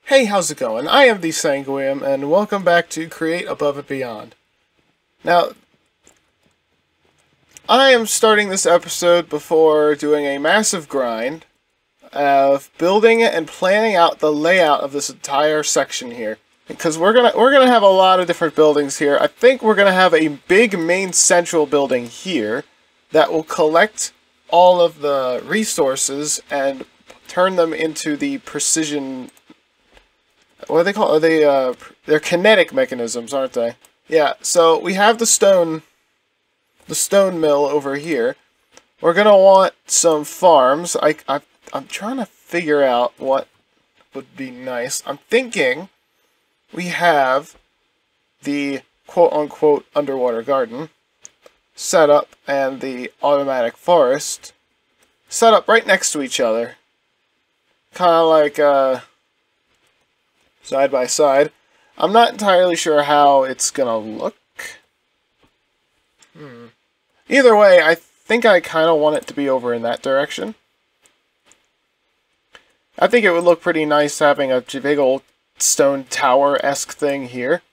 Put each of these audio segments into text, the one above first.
Hey, how's it going? I am the Sanguiem, and welcome back to Create Above and Beyond. Now, I am starting this episode before doing a massive grind of building and planning out the layout of this entire section here. Because we're gonna have a lot of different buildings here. I think we're gonna have a big main central building here that will collect all of the resources and turn them into the precision. What do they call it? They're kinetic mechanisms, aren't they? Yeah, so we have the stone mill over here. We're gonna want some farms. I'm trying to figure out what would be nice. I'm thinking we have the quote-unquote underwater garden set up and the automatic forest set up right next to each other. Kind of like, side by side. I'm not entirely sure how it's gonna look. Either way, I think I kind of want it to be over in that direction. I think it would look pretty nice having a big old stone tower-esque thing here.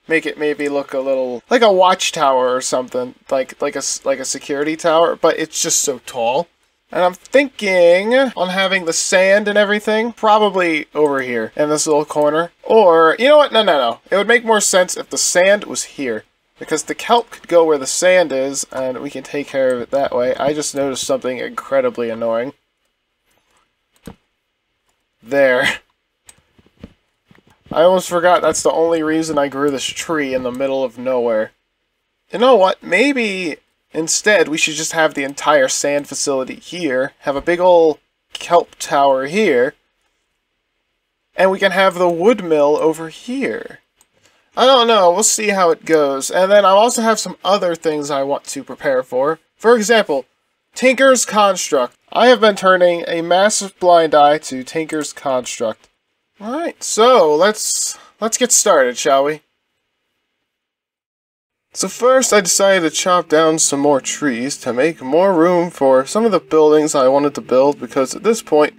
Make it maybe look a little like a watchtower or something, like a security tower, but it's just so tall. And I'm thinking on having the sand and everything probably over here in this little corner. Or, you know what? No. It would make more sense if the sand was here. Because the kelp could go where the sand is, and we can take care of it that way. I just noticed something incredibly annoying. There. I almost forgot that's the only reason I grew this tree in the middle of nowhere. You know what? Maybe instead, we should just have the entire sand facility here, have a big ol' kelp tower here, and we can have the wood mill over here. I don't know, we'll see how it goes. And then I'll also have some other things I want to prepare for. For example, Tinker's Construct. I have been turning a massive blind eye to Tinker's Construct. Alright, so let's get started, shall we? So first, I decided to chop down some more trees to make more room for some of the buildings I wanted to build, because at this point,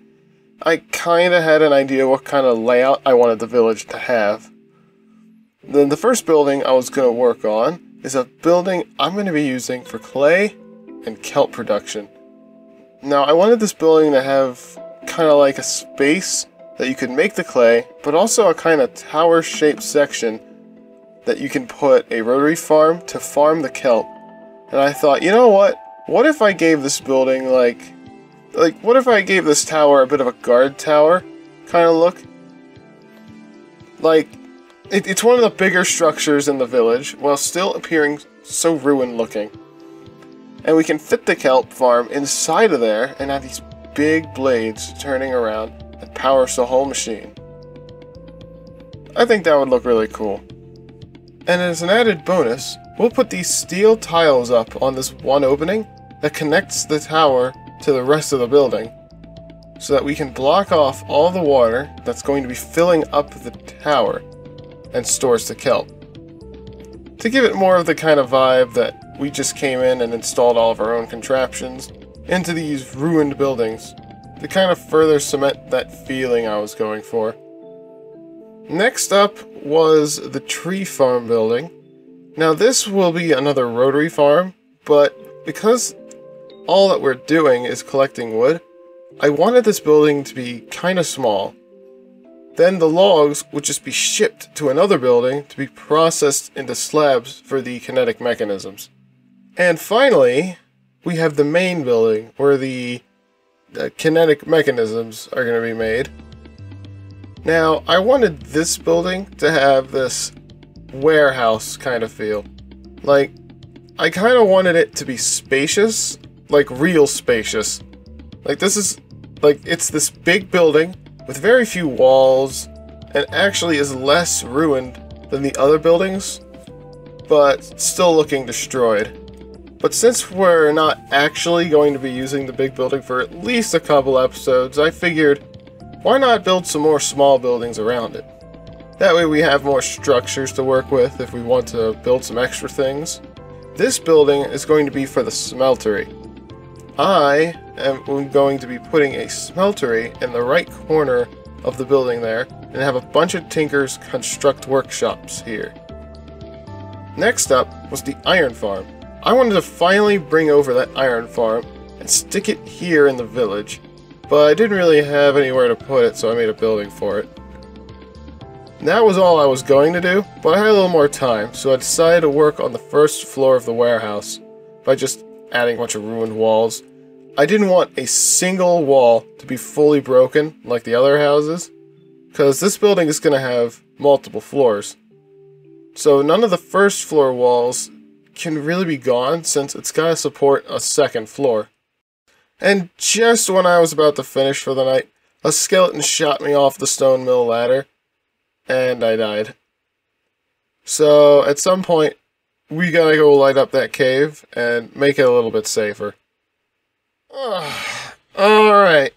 I kinda had an idea what kind of layout I wanted the village to have. Then the first building I was going to work on is a building I'm going to be using for clay and kelp production. Now, I wanted this building to have kind of like a space that you could make the clay, but also a kind of tower-shaped section that you can put a rotary farm to farm the kelp. And I thought, you know what? What if I gave this building what if I gave this tower a bit of a guard tower kind of look? It's one of the bigger structures in the village, while still appearing so ruined looking. And we can fit the kelp farm inside of there and have these big blades turning around that powers the whole machine. I think that would look really cool. And as an added bonus, we'll put these steel tiles up on this one opening that connects the tower to the rest of the building, so that we can block off all the water that's going to be filling up the tower and stores the kelp. To give it more of the kind of vibe that we just came in and installed all of our own contraptions into these ruined buildings, to kind of further cement that feeling I was going for. Next up was the tree farm building. Now this will be another rotary farm, but because all that we're doing is collecting wood, I wanted this building to be kind of small. Then the logs would just be shipped to another building to be processed into slabs for the kinetic mechanisms. And finally, we have the main building where the kinetic mechanisms are going to be made. Now, I wanted this building to have this warehouse kind of feel. I kind of wanted it to be spacious, like real spacious. It's this big building with very few walls, and actually is less ruined than the other buildings, but still looking destroyed. But since we're not actually going to be using the big building for at least a couple episodes, I figured, why not build some more small buildings around it? That way we have more structures to work with if we want to build some extra things. This building is going to be for the Smeltery. I am going to be putting a Smeltery in the right corner of the building there, and have a bunch of tinkers construct workshops here. Next up was the iron farm. I wanted to finally bring over that iron farm and stick it here in the village, but I didn't really have anywhere to put it, so I made a building for it. And that was all I was going to do, but I had a little more time, so I decided to work on the first floor of the warehouse by just adding a bunch of ruined walls. I didn't want a single wall to be fully broken like the other houses, because this building is going to have multiple floors. So none of the first floor walls can really be gone since it's got to support a second floor. And just when I was about to finish for the night, a skeleton shot me off the stone mill ladder, and I died. So at some point, we gotta go light up that cave and make it a little bit safer. Alright.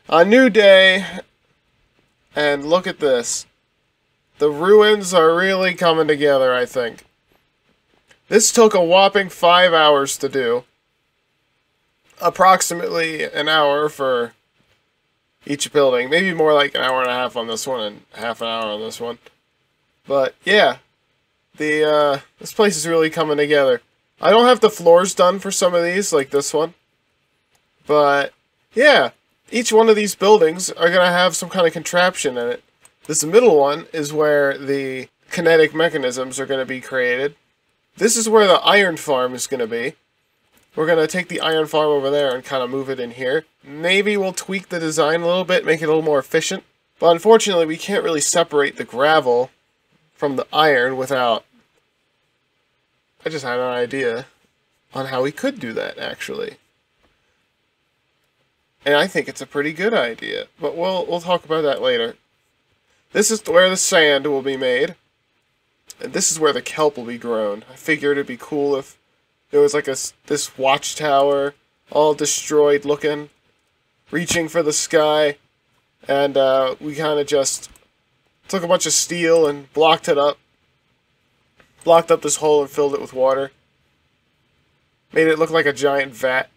A new day, and look at this. The ruins are really coming together, I think. This took a whopping 5 hours to do. Approximately an hour for each building. Maybe more like an hour and a half on this one and half an hour on this one. But yeah, this place is really coming together. I don't have the floors done for some of these, like this one. But yeah, each one of these buildings are going to have some kind of contraption in it. This middle one is where the kinetic mechanisms are going to be created. This is where the iron farm is going to be. We're going to take the iron farm over there and kind of move it in here. Maybe we'll tweak the design a little bit, make it a little more efficient. But unfortunately, we can't really separate the gravel from the iron without... I just had an idea on how we could do that, actually. And I think it's a pretty good idea. But we'll talk about that later. This is where the sand will be made. And this is where the kelp will be grown. I figured it'd be cool if there was like this watchtower, all destroyed looking, reaching for the sky, and we kind of just took a bunch of steel and blocked it up. Blocked up this hole and filled it with water. Made it look like a giant vat.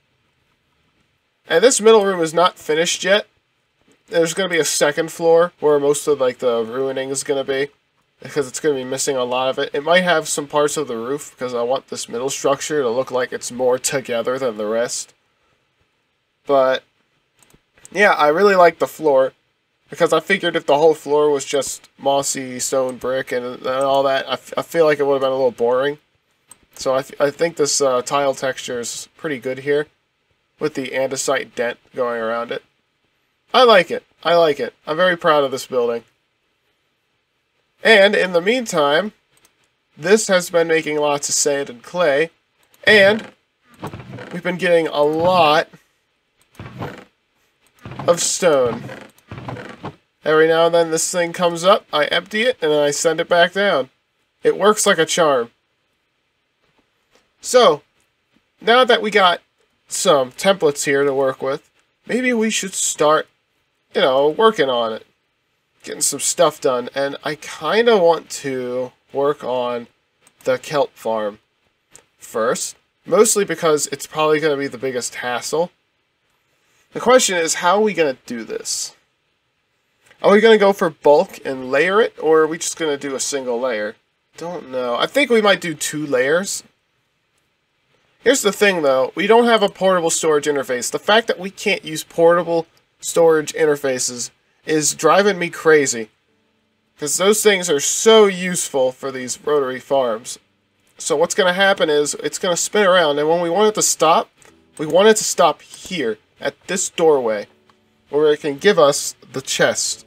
And this middle room is not finished yet. There's going to be a second floor where most of like the ruining is going to be, because it's going to be missing a lot of it. It might have some parts of the roof, because I want this middle structure to look like it's more together than the rest. But, yeah, I really like the floor, because I figured if the whole floor was just mossy stone brick and all that, I feel like it would have been a little boring. So I think this tile texture is pretty good here, with the andesite dent going around it. I like it. I like it. I'm very proud of this building. And in the meantime, this has been making lots of sand and clay, and we've been getting a lot of stone. Every now and then this thing comes up, I empty it, and then I send it back down. It works like a charm. So, now that we got some templates here to work with, maybe we should start, working on it. Getting some stuff done, and I kind of want to work on the kelp farm first, mostly because it's probably going to be the biggest hassle. The question is, how are we going to do this? Are we going to go for bulk and layer it, or are we just going to do a single layer? Don't know. I think we might do 2 layers. Here's the thing, though. We don't have a portable storage interface. The fact that we can't use portable storage interfaces is driving me crazy, because those things are so useful for these rotary farms. So what's going to happen is it's going to spin around, and when we want it to stop, we want it to stop here at this doorway where it can give us the chest,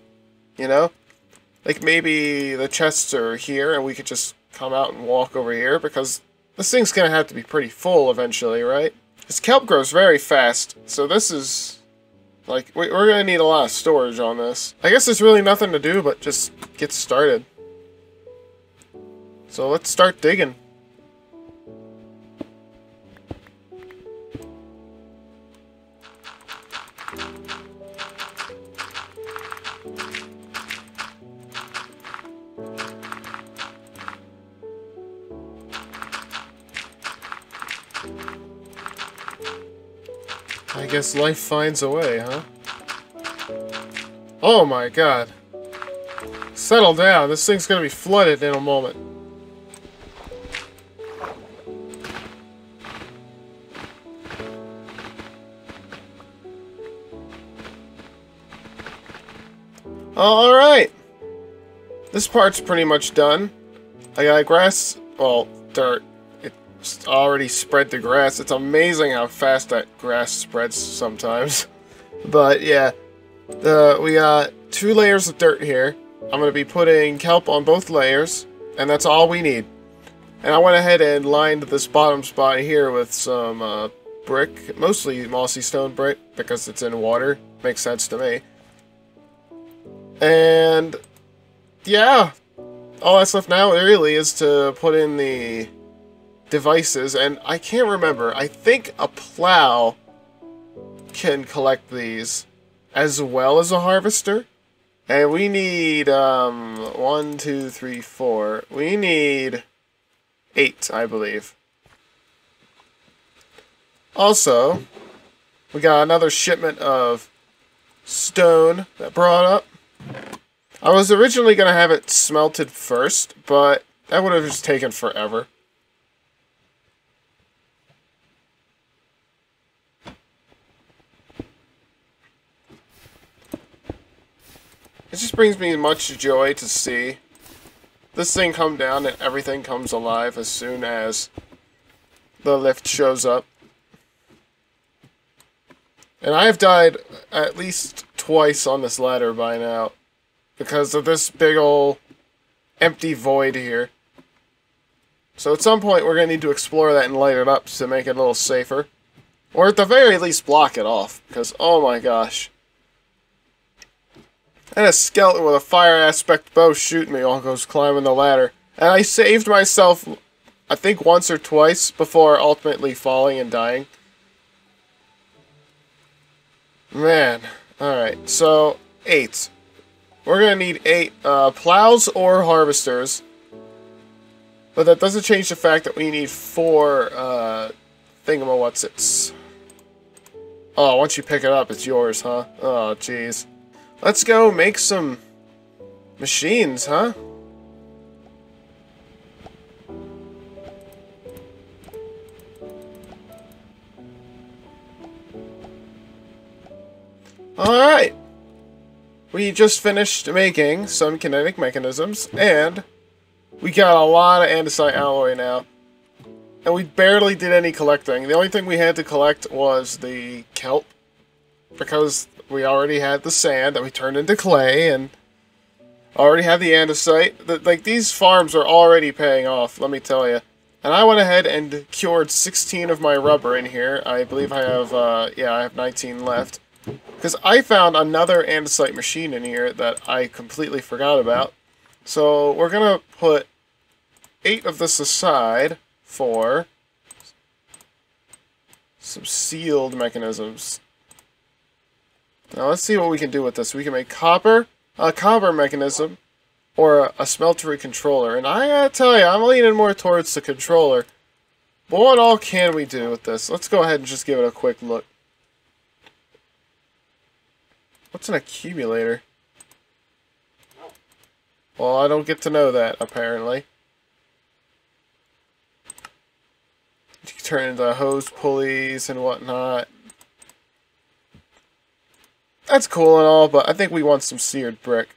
like maybe the chests are here and we could just come out and walk over here, because this thing's going to have to be pretty full eventually, right? This kelp grows very fast, so this is... like, we're going to need a lot of storage on this. I guess there's really nothing to do but just get started. So let's start digging. I guess life finds a way, huh? Oh my god. Settle down. This thing's gonna be flooded in a moment. Alright. This part's pretty much done. I got grass, well, dirt. It's already spread the grass. It's amazing how fast that grass spreads sometimes. But yeah, we got 2 layers of dirt here. I'm going to be putting kelp on both layers, and that's all we need. And I went ahead and lined this bottom spot here with some brick, mostly mossy stone brick, because it's in water. Makes sense to me. And yeah, all that's left now really is to put in the devices, and I can't remember. I think a plow can collect these as well as a harvester. And we need 1, 2, 3, 4. We need 8, I believe. Also, we got another shipment of stone that brought up. I was originally going to have it smelted first, but that would have just taken forever. It just brings me much joy to see this thing come down and everything comes alive as soon as the lift shows up. And I have died at least twice on this ladder by now because of this big ol' empty void here. So at some point we're going to need to explore that and light it up to make it a little safer. Or at the very least block it off, because oh my gosh. And a skeleton with a fire aspect bow shooting me while goes climbing the ladder. And I saved myself, I think once or twice before ultimately falling and dying. Man. Alright, so 8. We're going to need 8 plows or harvesters. But that doesn't change the fact that we need 4 thingamawhatsits. Oh, once you pick it up, it's yours, huh? Oh, jeez. Let's go make some machines, huh? Alright. We just finished making some kinetic mechanisms, and we got a lot of andesite alloy now. And we barely did any collecting. The only thing we had to collect was the kelp, because we already had the sand that we turned into clay, and already had the andesite. Like, these farms are already paying off, let me tell you. And I went ahead and cured 16 of my rubber in here. I believe I have, yeah, I have 19 left. Because I found another andesite machine in here that I completely forgot about. So we're going to put 8 of this aside for some sealed mechanisms. Now let's see what we can do with this. We can make copper, a copper mechanism, or a Smeltery controller. And I gotta tell you, I'm leaning more towards the controller. But what all can we do with this? Let's go ahead and just give it a quick look. What's an accumulator? Well, I don't get to know that, apparently. You can turn into hose pulleys and whatnot. That's cool and all, but I think we want some seared brick.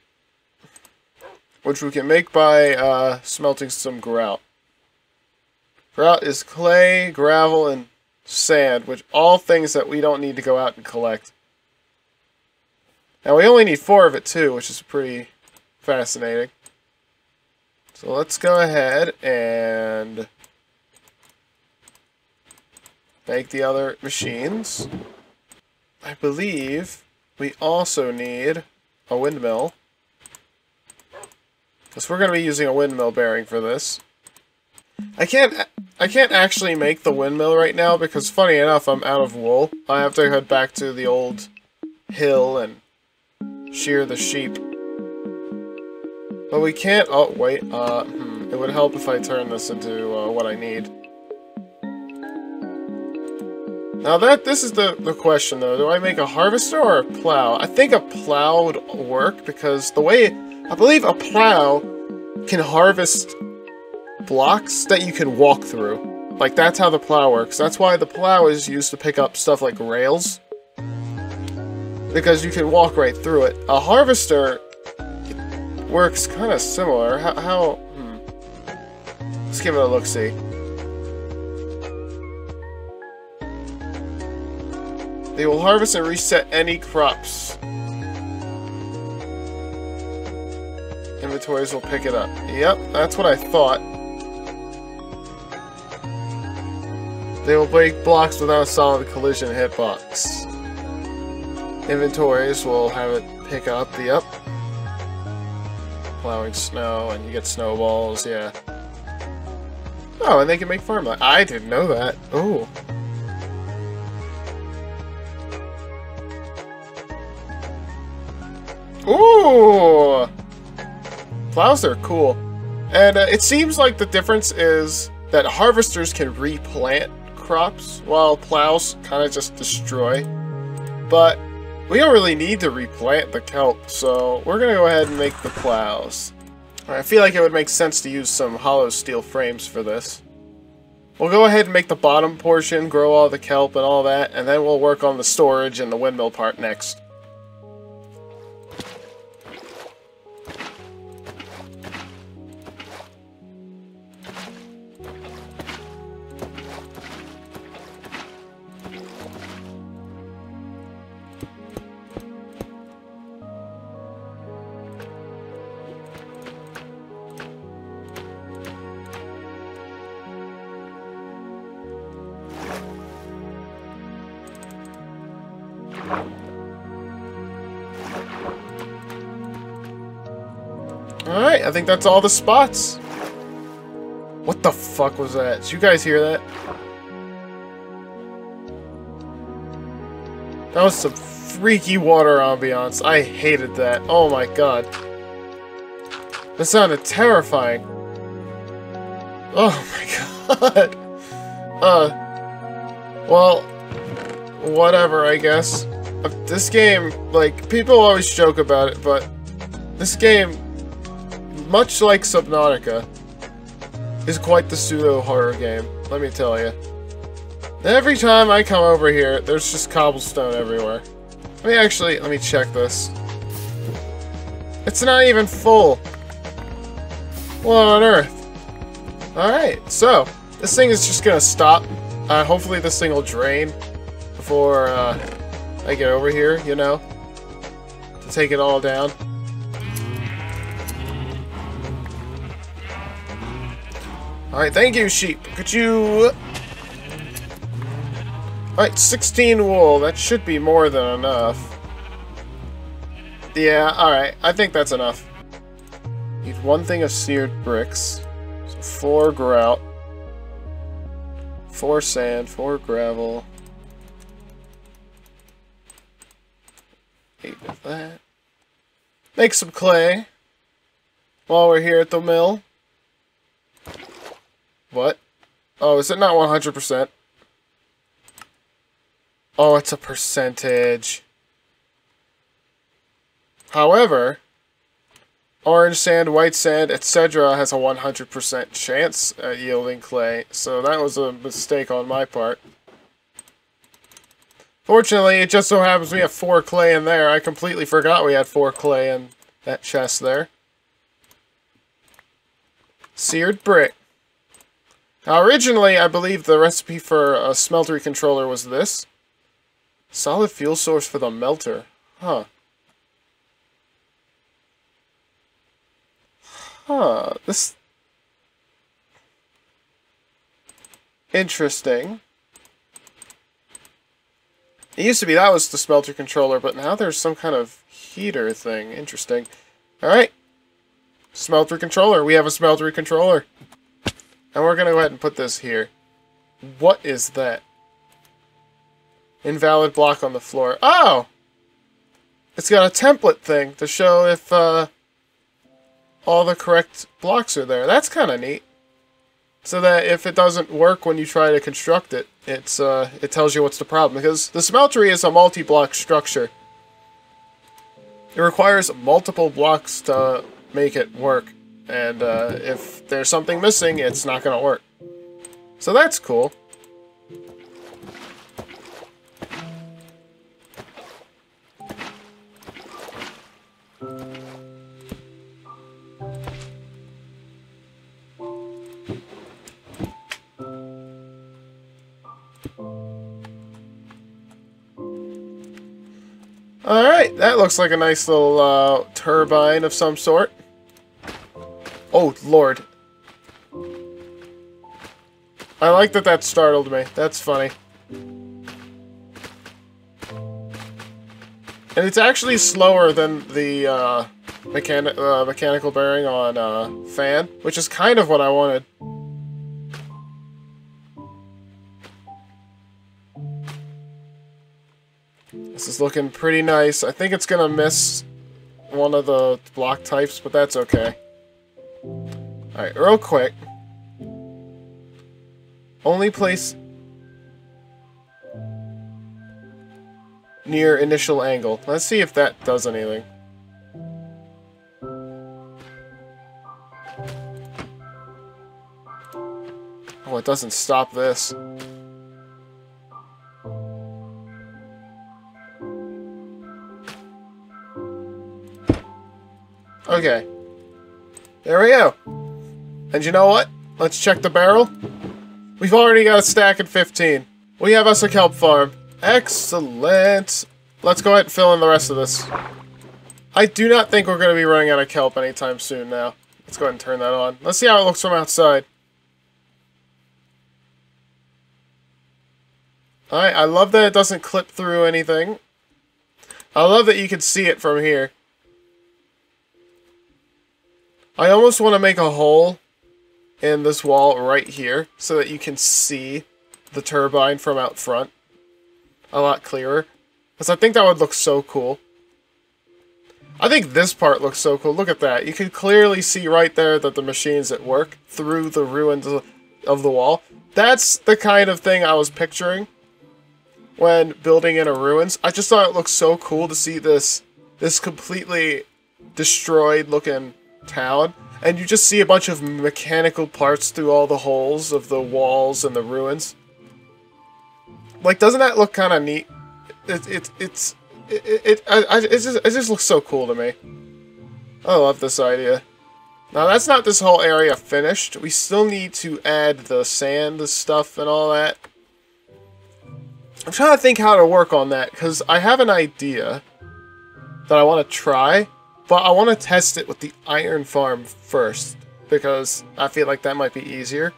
Which we can make by smelting some grout. Grout is clay, gravel, and sand, which all things that we don't need to go out and collect. Now we only need 4 of it too, which is pretty fascinating. So let's go ahead and make the other machines. I believe we also need a windmill, because we're going to be using a windmill bearing for this. I can't actually make the windmill right now because, funny enough, I'm out of wool. I have to head back to the old hill and shear the sheep. But we can't. Oh wait. It would help if I turn this into what I need. Now this is the question though. Do I make a harvester or a plow? I think a plow would work because the way, I believe a plow can harvest blocks that you can walk through. Like that's how the plow works. That's why the plow is used to pick up stuff like rails. Because you can walk right through it. A harvester works kind of similar. Let's give it a look-see. They will harvest and reset any crops. Inventories will pick it up. Yep, that's what I thought. They will break blocks without a solid collision hitbox. Inventories will have it pick up. Yep. Plowing snow, and you get snowballs, yeah. Oh, and they can make farmland. I didn't know that. Oh. Ooh! Plows are cool. And it seems like the difference is that harvesters can replant crops, while plows kind of just destroy. But we don't really need to replant the kelp, so we're going to go ahead and make the plows. I feel like it would make sense to use some hollow steel frames for this. We'll go ahead and make the bottom portion, grow all the kelp and all that, and then we'll work on the storage and the windmill part next. Alright, I think that's all the spots. What the fuck was that? Did you guys hear that? That was some freaky water ambiance. I hated that. Oh my god. That sounded terrifying. Oh my god. Well, whatever, I guess. This game, like, people always joke about it, but this game, much like Subnautica, is quite the pseudo-horror game, let me tell you. Every time I come over here, there's just cobblestone everywhere. Let me check this. It's not even full. What on earth? Alright, so, this thing is just gonna stop. Hopefully this thing will drain before, I get over here, you know? To take it all down. Alright, thank you, sheep. Could you... Alright, 16 wool. That should be more than enough. Yeah, alright. I think that's enough. Need one thing of seared bricks. So 4 grout. 4 sand, 4 gravel. 8 of that. Make some clay. While we're here at the mill. What? Oh, is it not 100%? Oh, it's a percentage. However, orange sand, white sand, etc. has a 100% chance at yielding clay, so that was a mistake on my part. Fortunately, it just so happens we have 4 clay in there. I completely forgot we had 4 clay in that chest there. Seared brick. Now, originally, I believe the recipe for a Smeltery controller was this. Solid fuel source for the melter. Huh. Huh. This... Interesting. It used to be that was the Smelter controller, but now there's some kind of heater thing. Interesting. Alright. Smelter controller. We have a Smeltery controller. And we're going to go ahead and put this here. What is that? Invalid block on the floor. Oh! It's got a template thing to show if all the correct blocks are there. That's kind of neat. so that if it doesn't work when you try to construct it, it tells you what's the problem. Because the smeltery is a multi-block structure. It requires multiple blocks to make it work, and if there's something missing, it's not going to work. So that's cool. Alright, that looks like a nice little turbine of some sort. Oh, Lord. I like that that startled me. That's funny. And it's actually slower than the mechanical bearing on fan, which is kind of what I wanted. This is looking pretty nice. I think it's gonna miss one of the block types, but that's okay. Alright, real quick. Only place near initial angle. Let's see if that does anything. Oh, it doesn't stop this. Okay. There we go. And you know what? Let's check the barrel. We've already got a stack at 15. We have us a kelp farm. Excellent. Let's go ahead and fill in the rest of this. I do not think we're going to be running out of kelp anytime soon now. Let's go ahead and turn that on. Let's see how it looks from outside. Alright, I love that it doesn't clip through anything. I love that you can see it from here. I almost want to make a hole in this wall right here so that you can see the turbine from out front a lot clearer. Because I think that would look so cool. I think this part looks so cool. Look at that. You can clearly see right there that the machine's at work through the ruins of the wall. That's the kind of thing I was picturing when building in a ruins. I just thought it looked so cool to see this completely destroyed looking town, and you just see a bunch of mechanical parts through all the holes of the walls and the ruins. Like, doesn't that look kind of neat? It just looks so cool to me. I love this idea. Now, that's not this whole area finished. We still need to add the sand stuff and all that. I'm trying to think how to work on that, because I have an idea that I want to try. But I want to test it with the iron farm first, because I feel like that might be easier.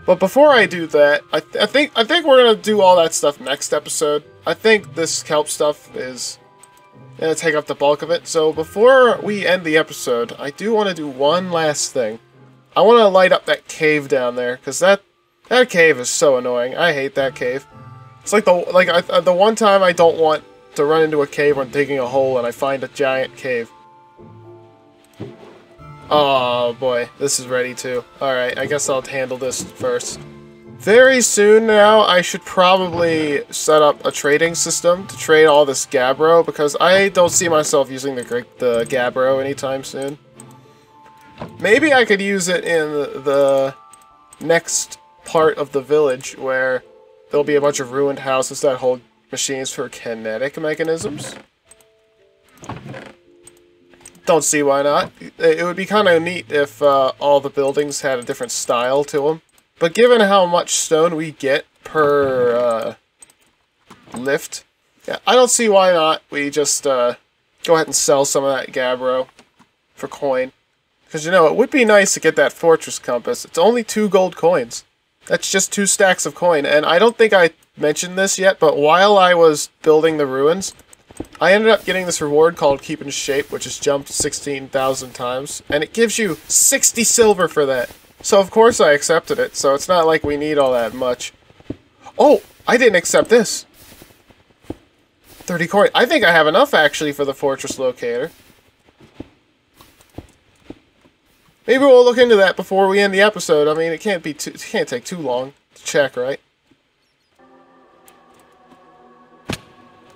But before I do that, I think we're gonna do all that stuff next episode. I think this kelp stuff is gonna take up the bulk of it. So before we end the episode, I do want to do one last thing. I want to light up that cave down there, because that cave is so annoying. I hate that cave. It's like the one time I don't want to run into a cave when digging a hole and I find a giant cave. Oh boy, this is ready too. Alright, I guess I'll handle this first. Very soon now, I should probably set up a trading system to trade all this gabbro, because I don't see myself using the gabbro anytime soon. Maybe I could use it in the next part of the village where there'll be a bunch of ruined houses that hold machines for kinetic mechanisms. Don't see why not. It would be kind of neat if all the buildings had a different style to them. But given how much stone we get per lift, yeah, I don't see why not. We just go ahead and sell some of that gabbro for coin. Because, you know, it would be nice to get that fortress compass. It's only 2 gold coins. That's just 2 stacks of coin. And I don't think I mentioned this yet, but while I was building the ruins, I ended up getting this reward called Keep in Shape, which has jumped 16,000 times, and it gives you 60 silver for that. So of course I accepted it, so it's not like we need all that much. Oh, I didn't accept this. 30 coin. I think I have enough actually for the fortress locator. Maybe we'll look into that before we end the episode. I mean, it can't take too long to check, right?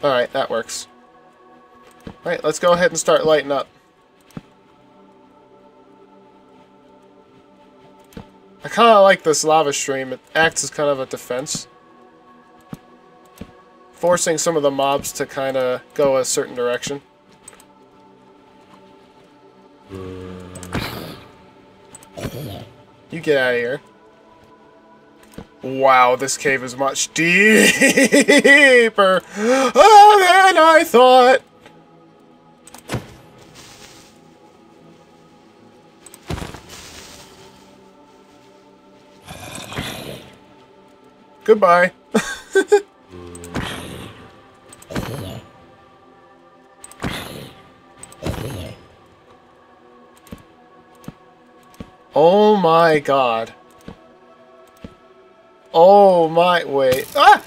Alright, that works. Alright, let's go ahead and start lighting up. I kind of like this lava stream. It acts as kind of a defense, forcing some of the mobs to kind of go a certain direction. You get out of here. Wow, this cave is much deeper than I thought. Goodbye. Oh my god. Oh my, wait. Ah!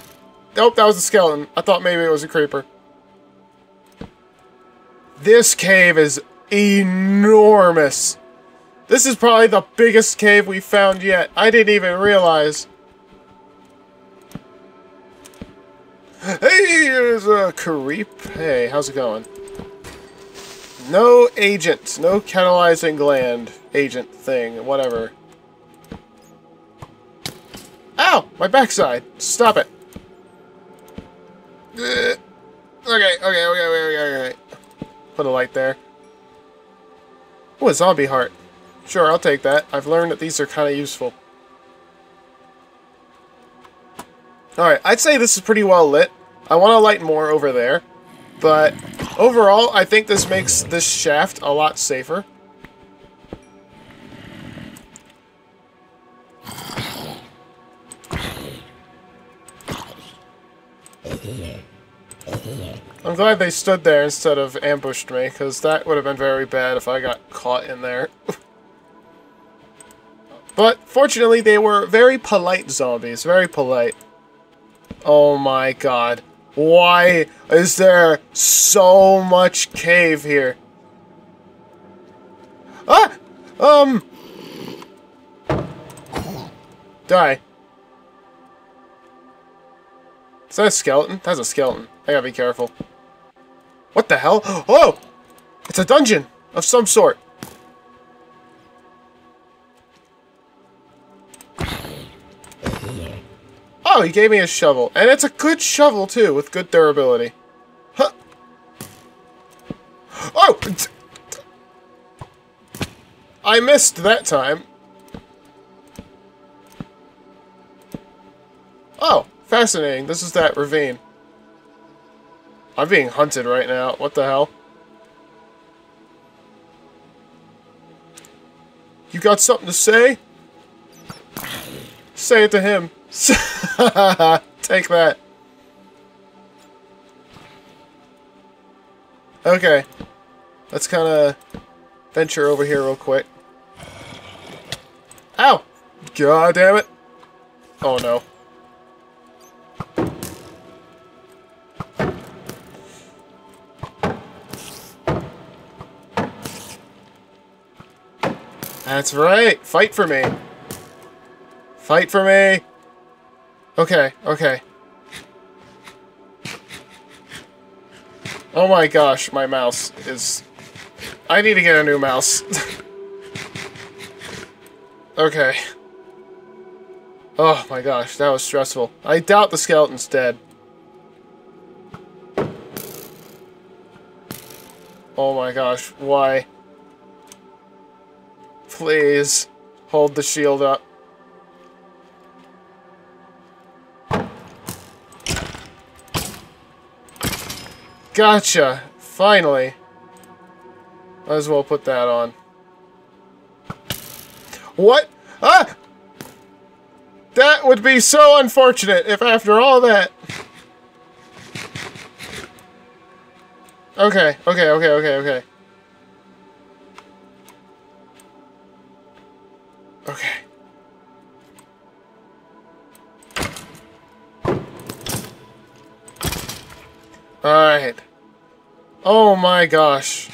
Nope, that was a skeleton. I thought maybe it was a creeper. This cave is enormous. This is probably the biggest cave we've found yet. I didn't even realize. Hey, there's a creep. Hey, how's it going? No agent. No catalyzing gland. Agent thing. Whatever. Ow! My backside. Stop it. Okay. Put a light there. Oh, a zombie heart. Sure, I'll take that. I've learned that these are kind of useful. Alright, I'd say this is pretty well lit. I want to light more over there. But overall, I think this makes this shaft a lot safer. I'm glad they stood there instead of ambushed me, because that would have been very bad if I got caught in there. But fortunately, they were very polite zombies. Very polite. Oh my god. Why is there so much cave here? Ah! Die. Is that a skeleton? That's a skeleton. I gotta be careful. What the hell? Oh! It's a dungeon of some sort. Oh, he gave me a shovel. And it's a good shovel, too, with good durability. Huh. Oh! I missed that time. Oh, fascinating. This is that ravine. I'm being hunted right now. What the hell? You got something to say? Say it to him. Take that. Okay. Let's kind of venture over here real quick. Ow! God damn it. Oh no. That's right. Fight for me. Fight for me. Okay, okay. Oh my gosh, my mouse is... I need to get a new mouse. Okay. Oh my gosh, that was stressful. I doubt the skeleton's dead. Oh my gosh, why? Please, hold the shield up. Gotcha! Finally! Might as well put that on. What? Ah! That would be so unfortunate if after all that... Okay. Okay. Alright. Oh my gosh.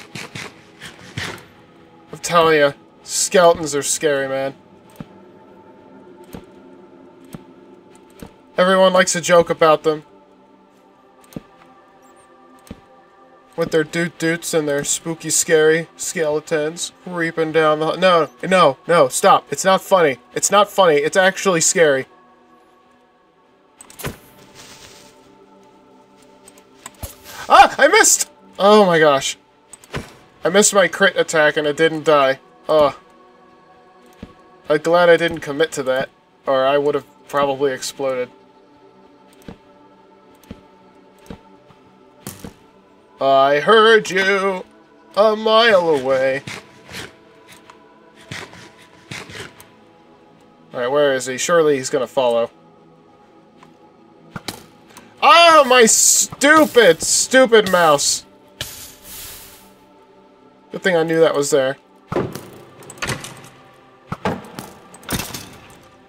I'm telling you, Skeletons are scary, man. Everyone likes to joke about them. With their doot-doots and their spooky, scary skeletons creeping down the... No, stop. It's not funny. It's not funny. It's actually scary. Ah! I missed! Oh my gosh. I missed my crit attack and it didn't die. Ugh. I'm glad I didn't commit to that, or I would have probably exploded. I heard you a mile away. Alright, where is he? Surely he's gonna follow. Oh, my stupid mouse. Good thing I knew that was there.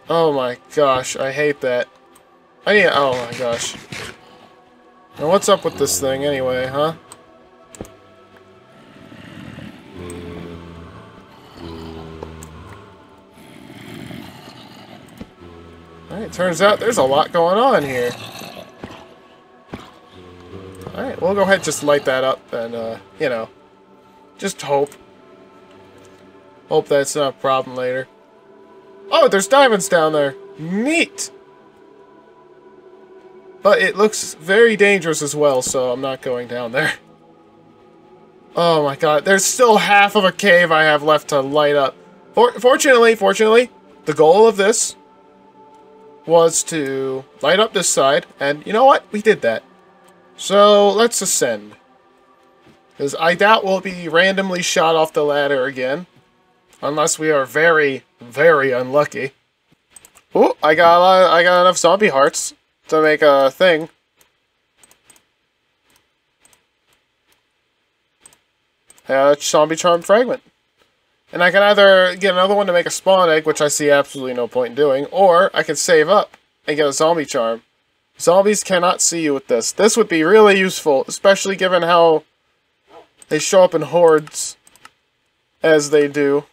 Oh my gosh, I hate that. Oh my gosh. Now what's up with this thing anyway, huh? Alright, turns out there's a lot going on here. Alright, we'll go ahead and just light that up and, you know, just hope. Hope that's not a problem later. Oh, there's diamonds down there. Neat! But it looks very dangerous as well, so I'm not going down there. Oh my god, there's still half of a cave I have left to light up. Fortunately, the goal of this was to light up this side, and you know what? We did that. So, let's ascend. Because I doubt we'll be randomly shot off the ladder again. Unless we are very, very unlucky. Ooh, I got enough zombie hearts to make a thing. Zombie charm fragment. And I can either get another one to make a spawn egg, which I see absolutely no point in doing, or I can save up and get a zombie charm. Zombies cannot see you with this. This would be really useful, especially given how they show up in hordes as they do.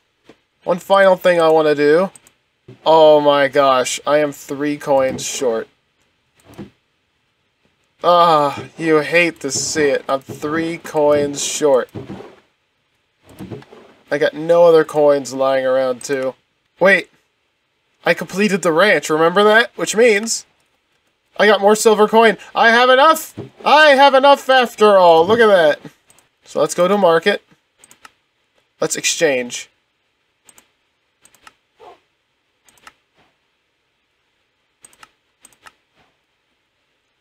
One final thing I want to do. Oh my gosh, I am 3 coins short. Ah, you hate to see it. I'm 3 coins short. I got no other coins lying around too. Wait, I completed the ranch, remember that? Which means I got more silver coin. I have enough! I have enough after all, look at that. So let's go to market. Let's exchange.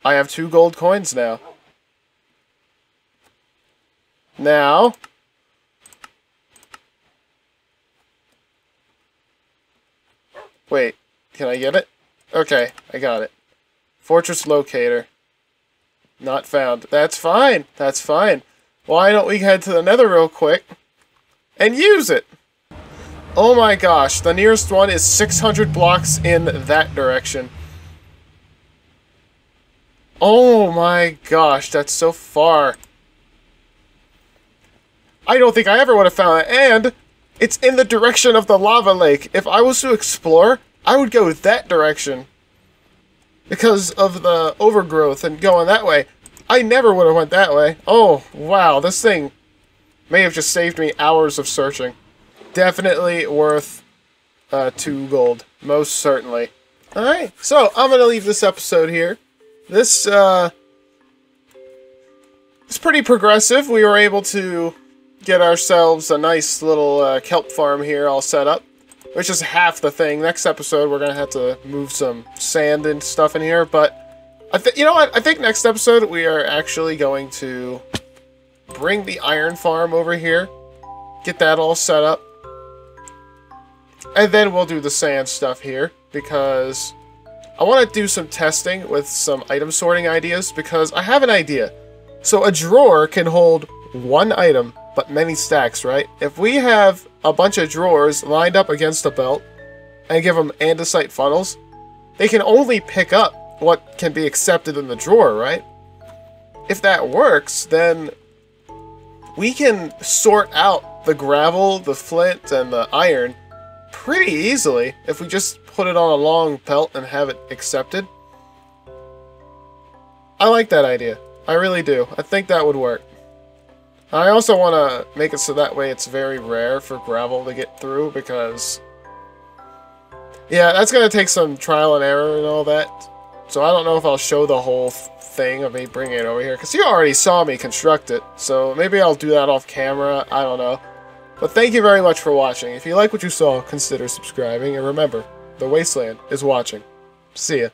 I have 2 gold coins now. Now, wait, can I get it? Okay, I got it. Fortress locator. Not found. That's fine. That's fine. Why don't we head to the nether real quick and use it? Oh my gosh, the nearest one is 600 blocks in that direction. Oh my gosh, that's so far. I don't think I ever would have found it, and it's in the direction of the lava lake. If I was to explore, I would go that direction. Because of the overgrowth and going that way. I never would have went that way. Oh, wow, this thing may have just saved me hours of searching. Definitely worth 2 gold. Most certainly. Alright, so I'm going to leave this episode here. This, it's pretty progressive. We were able to get ourselves a nice little kelp farm here all set up, which is half the thing. Next episode, we're going to have to move some sand and stuff in here, but you know what? I think next episode we are actually going to bring the iron farm over here, get that all set up, and then we'll do the sand stuff here, because I want to do some testing with some item sorting ideas, because I have an idea. So a drawer can hold 1 item, but many stacks, right? If we have a bunch of drawers lined up against a belt and give them andesite funnels, they can only pick up what can be accepted in the drawer, right? If that works, then we can sort out the gravel, the flint, and the iron pretty easily if we just put it on a long pelt and have it accepted. I like that idea. I really do. I think that would work. I also want to make it so that way it's very rare for gravel to get through because... yeah, that's going to take some trial and error and all that. So I don't know if I'll show the whole thing of me bringing it over here. Because you already saw me construct it. So maybe I'll do that off camera. I don't know. But thank you very much for watching. If you like what you saw, consider subscribing. And remember, the Wasteland is watching. See ya.